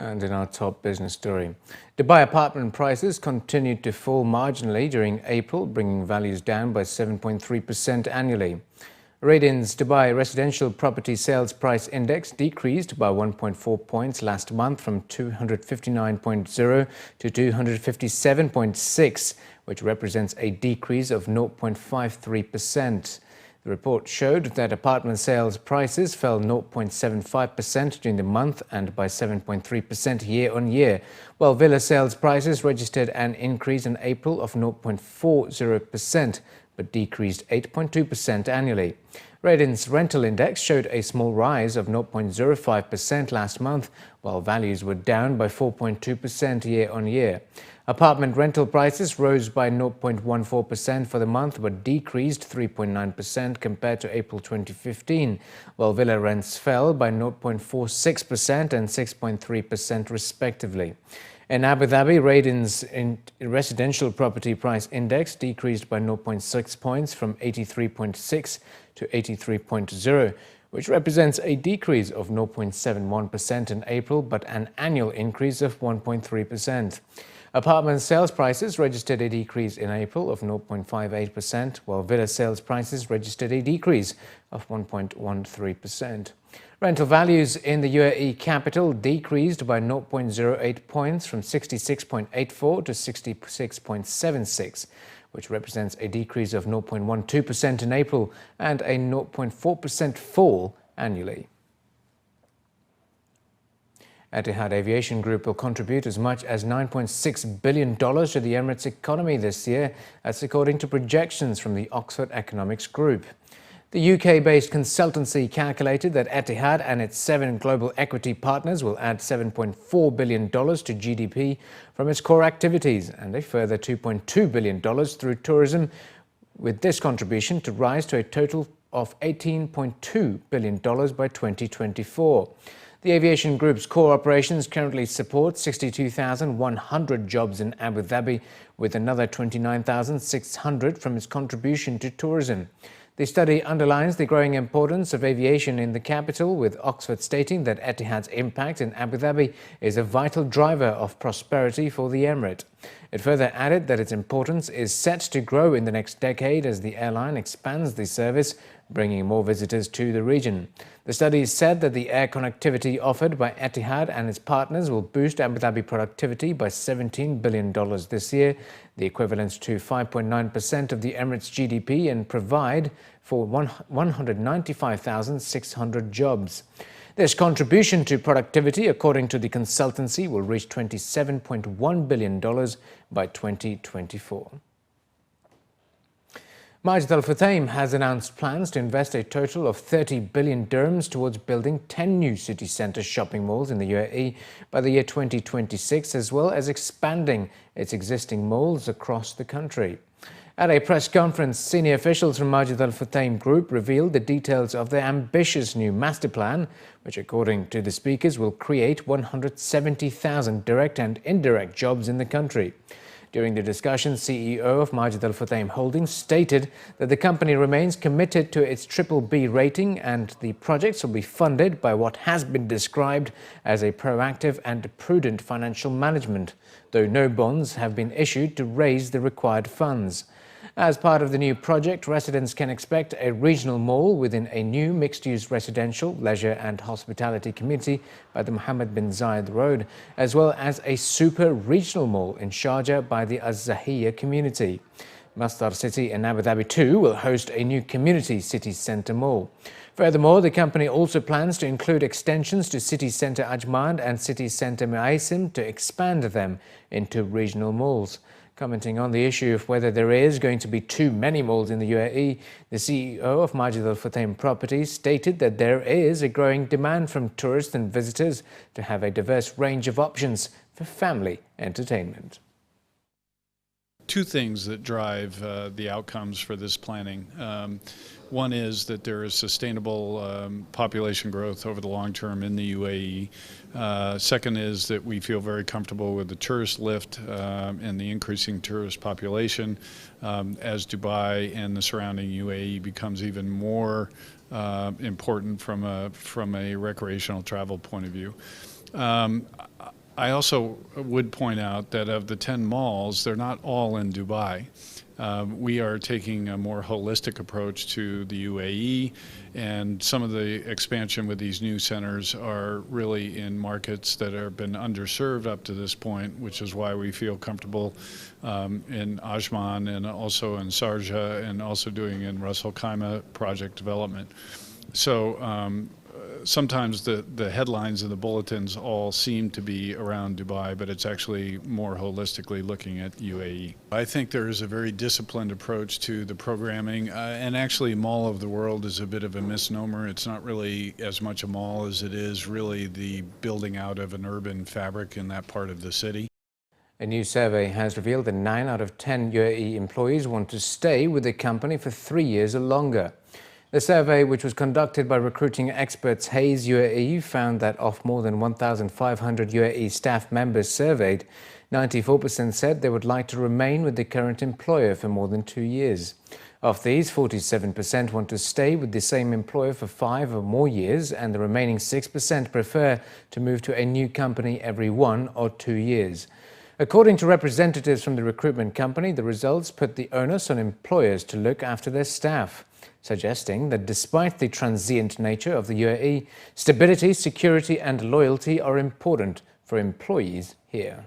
And in our top business story, Dubai apartment prices continued to fall marginally during April, bringing values down by 7.3% annually. Radian's Dubai Residential Property Sales Price Index decreased by 1.4 points last month from 259.0 to 257.6, which represents a decrease of 0.53%. The report showed that apartment sales prices fell 0.75% during the month and by 7.3% year-on-year, while villa sales prices registered an increase in April of 0.40%, but decreased 8.2% annually. Radian's rental index showed a small rise of 0.05% last month, while values were down by 4.2% year-on-year. Apartment rental prices rose by 0.14% for the month, but decreased 3.9% compared to April 2015, while villa rents fell by 0.46% and 6.3% respectively. In Abu Dhabi, Radian's residential property price index decreased by 0.6 points from 83.6 to 83.0, which represents a decrease of 0.71% in April, but an annual increase of 1.3%. Apartment sales prices registered a decrease in April of 0.58%, while villa sales prices registered a decrease of 1.13%. Rental values in the UAE capital decreased by 0.08 points from 66.84 to 66.76, which represents a decrease of 0.12% in April and a 0.4% fall annually. Etihad Aviation Group will contribute as much as $9.6 billion to the Emirates economy this year. That's according to projections from the Oxford Economics Group. The UK-based consultancy calculated that Etihad and its 7 global equity partners will add $7.4 billion to GDP from its core activities and a further $2.2 billion through tourism, with this contribution to rise to a total of $18.2 billion by 2024. The aviation group's core operations currently support 62,100 jobs in Abu Dhabi, with another 29,600 from its contribution to tourism. The study underlines the growing importance of aviation in the capital, with Oxford stating that Etihad's impact in Abu Dhabi is a vital driver of prosperity for the emirate. It further added that its importance is set to grow in the next decade as the airline expands the service, bringing more visitors to the region. The study said that the air connectivity offered by Etihad and its partners will boost Abu Dhabi productivity by $17 billion this year, the equivalent to 5.9% of the Emirates' GDP, and provide for 195,600 jobs. This contribution to productivity, according to the consultancy, will reach $27.1 billion by 2024. Majid Al Futtaim has announced plans to invest a total of 30 billion dirhams towards building 10 new city centre shopping malls in the UAE by the year 2026, as well as expanding its existing malls across the country. At a press conference, senior officials from Majid Al Futtaim Group revealed the details of their ambitious new master plan, which, according to the speakers, will create 170,000 direct and indirect jobs in the country. During the discussion, CEO of Majid Al Futtaim Holdings stated that the company remains committed to its BBB rating and the projects will be funded by what has been described as a proactive and prudent financial management, though no bonds have been issued to raise the required funds. As part of the new project, residents can expect a regional mall within a new mixed-use residential, leisure and hospitality community by the Mohammed bin Zayed Road, as well as a super regional mall in Sharjah by the Az-Zahiyya community. Masdar City in Abu Dhabi too will host a new community city centre mall. Furthermore, the company also plans to include extensions to City Centre Ajman and City Centre Muaisim to expand them into regional malls. Commenting on the issue of whether there is going to be too many malls in the UAE, the CEO of Majid Al Futtaim Properties stated that there is a growing demand from tourists and visitors to have a diverse range of options for family entertainment. Two things that drive the outcomes for this planning. One is that there is sustainable population growth over the long term in the UAE. Second is that we feel very comfortable with the tourist lift and the increasing tourist population as Dubai and the surrounding UAE becomes even more important from a recreational travel point of view. I also would point out that of the 10 malls, they're not all in Dubai. We are taking a more holistic approach to the UAE, and some of the expansion with these new centers are really in markets that have been underserved up to this point, which is why we feel comfortable in Ajman and also in Sharjah and also doing in Ras Al Khaimah project development. So sometimes the headlines and the bulletins all seem to be around Dubai, but it's actually more holistically looking at UAE. I think there is a very disciplined approach to the programming, and actually Mall of the World is a bit of a misnomer. It's not really as much a mall as it is really the building out of an urban fabric in that part of the city. A new survey has revealed that 9 out of 10 UAE employees want to stay with the company for 3 years or longer. The survey, which was conducted by recruiting experts Hayes UAE, found that of more than 1,500 UAE staff members surveyed, 94% said they would like to remain with the current employer for more than 2 years. Of these, 47% want to stay with the same employer for 5 or more years, and the remaining 6% prefer to move to a new company every 1 or 2 years. According to representatives from the recruitment company, the results put the onus on employers to look after their staff, suggesting that despite the transient nature of the UAE, stability, security and loyalty are important for employees here.